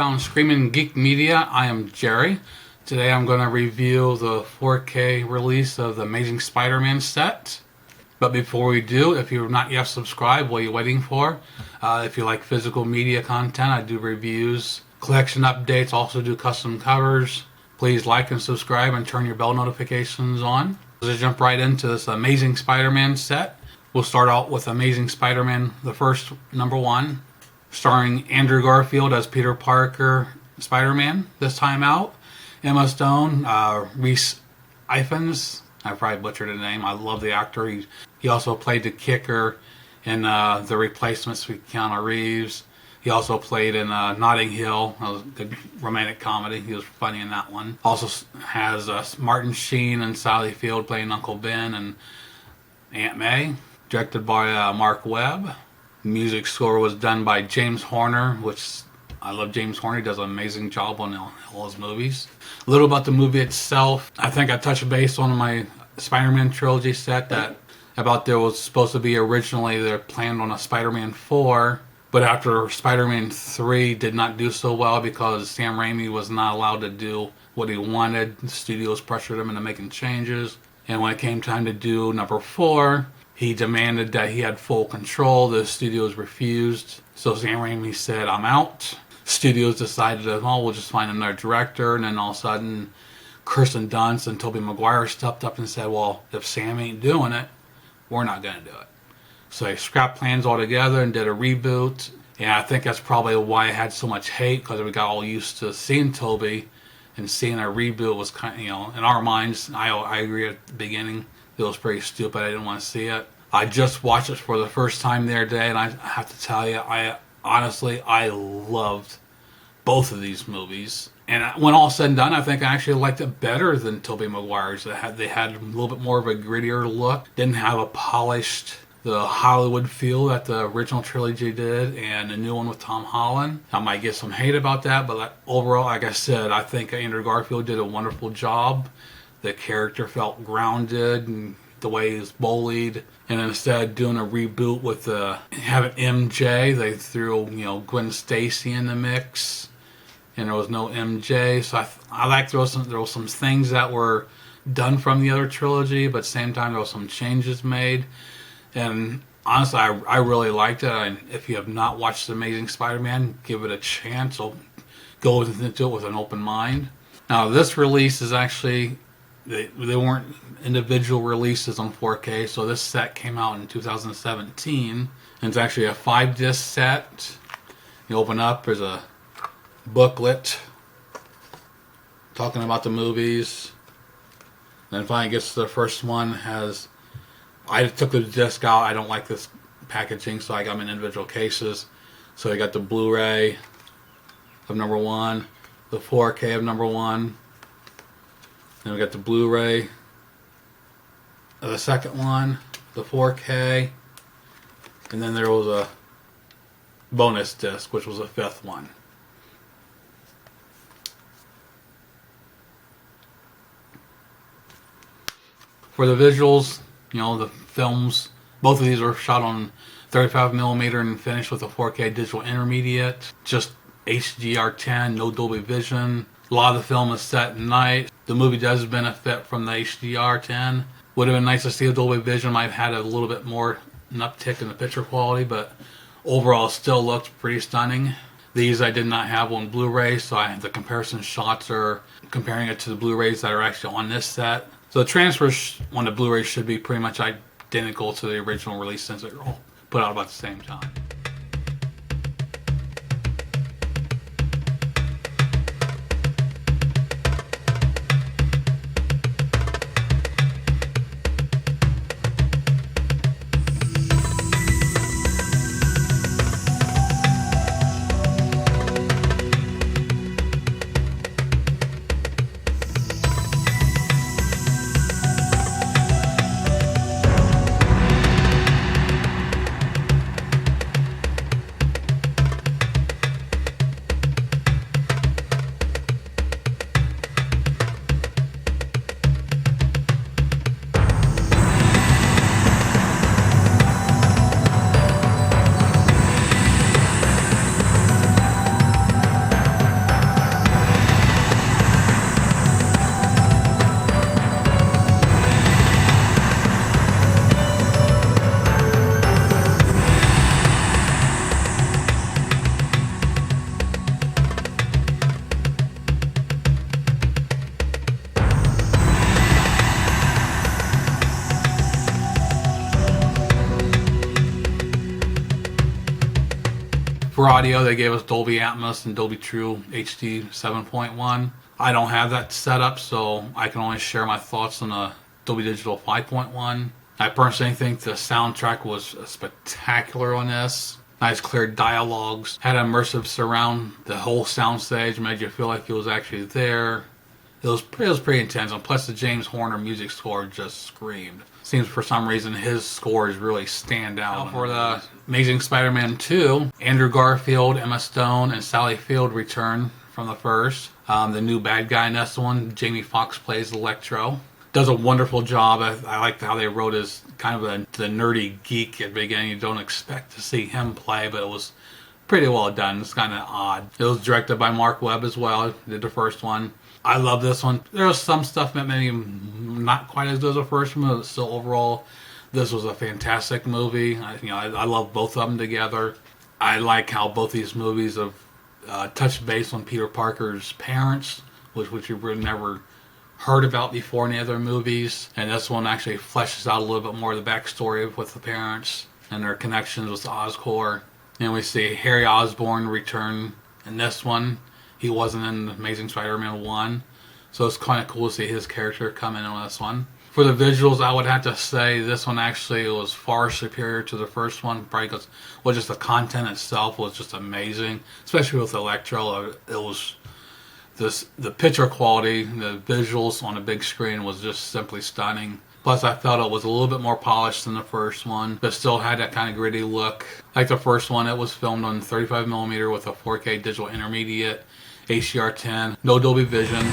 found Screaming Geek Media. I am Jerry. Today I'm going to review the 4K release of the Amazing Spider-Man set. But before we do, if you're not yet subscribed, what are you waiting for? If you like physical media content, I do reviews, collection updates, also do custom covers. Please like and subscribe and turn your bell notifications on. Let's jump right into this Amazing Spider-Man set. We'll start out with Amazing Spider-Man, the first #1, starring Andrew Garfield as Peter Parker Spider-Man this time out. Emma Stone, Reese Ifans, I probably butchered the name. I love the actor. He also played the Kicker in The Replacements with Keanu Reeves. He also played in Notting Hill, a good romantic comedy. He was funny in that one. Also has Martin Sheen and Sally Field playing Uncle Ben and Aunt May. Directed by Mark Webb. Music score was done by James Horner, which I love James Horner. He does an amazing job on all his movies. A little about the movie itself. I think I touched base on my Spider-Man trilogy set that about there was supposed to be originally they're planned on a Spider-Man 4. But after Spider-Man 3 did not do so well because Sam Raimi was not allowed to do what he wanted. The studios pressured him into making changes. And when it came time to do number 4, he demanded that he had full control. The studios refused. So Sam Raimi said, I'm out. Studios decided that, oh, we'll just find another director. And then all of a sudden, Kirsten Dunst and Tobey Maguire stepped up and said, well, if Sam ain't doing it, we're not going to do it. So they scrapped plans altogether and did a reboot. And I think that's probably why I had so much hate, because we got all used to seeing Tobey, and seeing a reboot was kind of, in our minds, I agree at the beginning, it was pretty stupid. I didn't want to see it. I just watched it for the first time the other day, and I have to tell you, I loved both of these movies. And when all said and done, I think I actually liked it better than Tobey Maguire's. They had a little bit more of a grittier look. Didn't have a polished, the Hollywood feel that the original trilogy did, and the new one with Tom Holland. I might get some hate about that, but overall, like I said, I think Andrew Garfield did a wonderful job. The character felt grounded, and the way he was bullied. And instead of doing a reboot with having MJ, they threw Gwen Stacy in the mix, and there was no MJ. So I like there were some things that were done from the other trilogy, but at the same time there were some changes made. And honestly, I really liked it. And if you have not watched Amazing Spider-Man, give it a chance. So go into it with an open mind. Now, this release is actually, they weren't individual releases on 4K. So this set came out in 2017. And it's actually a 5-disc set. You open up, there's a booklet talking about the movies. Then finally gets to the first one, I took the disc out. I don't like this packaging, so I got them in individual cases. So I got the Blu-ray of #1, the 4K of #1. Then we got the Blu-ray of the second one, the 4K, and then there was a bonus disc, which was the 5th one. For the visuals, the films, both of these were shot on 35mm and finished with a 4K digital intermediate. Just HDR10, no Dolby Vision. A lot of the film is set at night. The movie does benefit from the HDR10. Would have been nice to see a Dolby Vision. Might have had a little bit more an uptick in the picture quality, but overall it still looked pretty stunning. These I did not have on Blu-ray, so the comparison shots are comparing it to the Blu-rays that are actually on this set. So the transfers on the Blu-ray should be pretty much identical to the original release, since they're all put out about the same time. For audio, they gave us Dolby Atmos and Dolby True HD 7.1. I don't have that set up, so I can only share my thoughts on the Dolby Digital 5.1. I personally think the soundtrack was spectacular on this. Nice clear dialogues. Had Immersive Surround. The whole soundstage made you feel like it was actually there. It was pretty intense, and plus the James Horner music score just screamed. Seems for some reason his scores really stand out. Now for the Amazing Spider-Man 2, Andrew Garfield, Emma Stone, and Sally Field return from the first. The new bad guy in this one, Jamie Foxx plays Electro. Does a wonderful job. I liked how they wrote his kind of the nerdy geek at the beginning. You don't expect to see him play, but it was pretty well done. It's kind of odd. It was directed by Mark Webb as well. He did the first one. I love this one. There was some stuff that maybe not quite as good as the first one, but still overall, this was a fantastic movie. I love both of them together. I like how both these movies have touched base on Peter Parker's parents, which you've really never heard about before in the other movies. And this one actually fleshes out a little bit more of the backstory with the parents and their connections with Oscorp. And we see Harry Osborn return in this one. He wasn't in Amazing Spider-Man 1, so it's kind of cool to see his character come in on this one. For the visuals, I would have to say this one actually was far superior to the first one, probably because, well, just the content itself was just amazing, especially with Electro. It was the picture quality, the visuals on the big screen was just simply stunning. Plus, I felt it was a little bit more polished than the first one, but still had that kind of gritty look. Like the first one, it was filmed on 35mm with a 4K digital intermediate, HDR10, no Dolby Vision.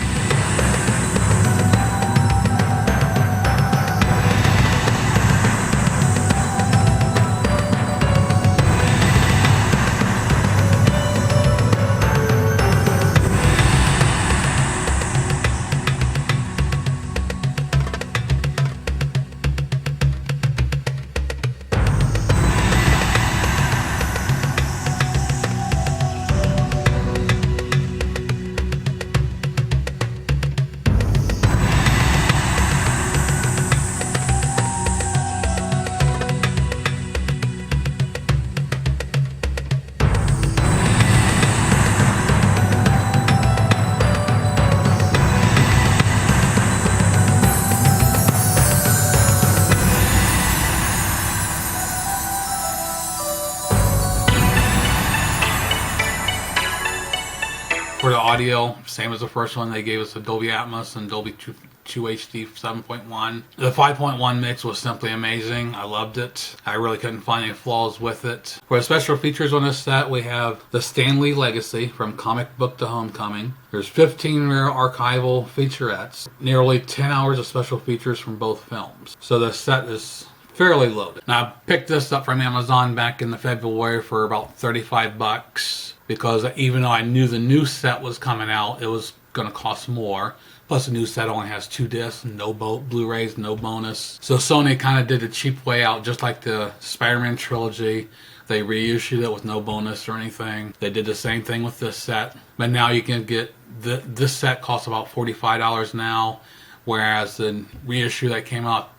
For the audio, same as the first one, they gave us a Dolby Atmos and Dolby True HD 7.1. The 5.1 mix was simply amazing. I loved it. I really couldn't find any flaws with it. For the special features on this set, we have the Stan Lee Legacy from Comic Book to Homecoming. There's 15 rare archival featurettes, nearly 10 hours of special features from both films. So the set is fairly loaded. Now, I picked this up from Amazon back in the February for about 35 bucks. Because even though I knew the new set was coming out, it was going to cost more. Plus the new set only has 2 discs, no Blu-rays, no bonus. So Sony kind of did the cheap way out, just like the Spider-Man trilogy. They reissued it with no bonus or anything. They did the same thing with this set. But now you can get, this set costs about $45 now, whereas the reissue that came out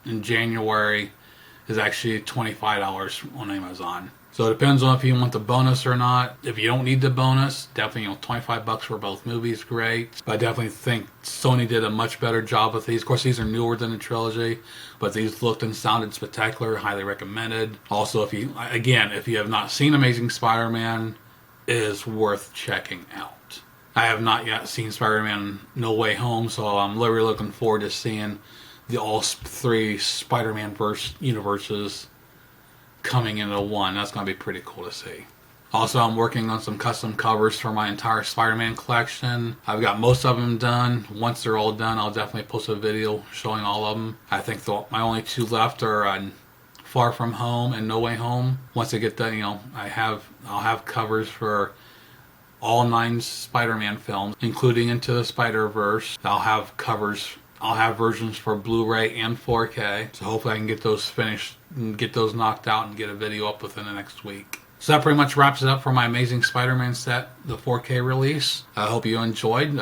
in January is actually $25 on Amazon. So it depends on if you want the bonus or not. If you don't need the bonus, definitely 25 bucks for both movies, great. But I definitely think Sony did a much better job with these. Of course, these are newer than the trilogy, but these looked and sounded spectacular, highly recommended. Also, if you have not seen Amazing Spider-Man, it is worth checking out. I have not yet seen Spider-Man No Way Home, so I'm literally looking forward to seeing the all 3 Spider-Man universes coming into one. That's going to be pretty cool to see. Also, I'm working on some custom covers for my entire Spider-Man collection. I've got most of them done. Once they're all done, I'll definitely post a video showing all of them. I think my only 2 left are Far From Home and No Way Home. Once I get done, I'll have covers for all 9 Spider-Man films, including Into the Spider-Verse. I'll have versions for Blu-ray and 4K. So hopefully I can get those finished and get those knocked out and get a video up within the next week. So that pretty much wraps it up for my Amazing Spider-Man set, the 4K release. I hope you enjoyed.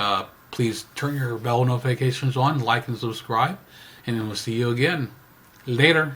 Please turn your bell notifications on, like and subscribe, and we'll see you again. Later.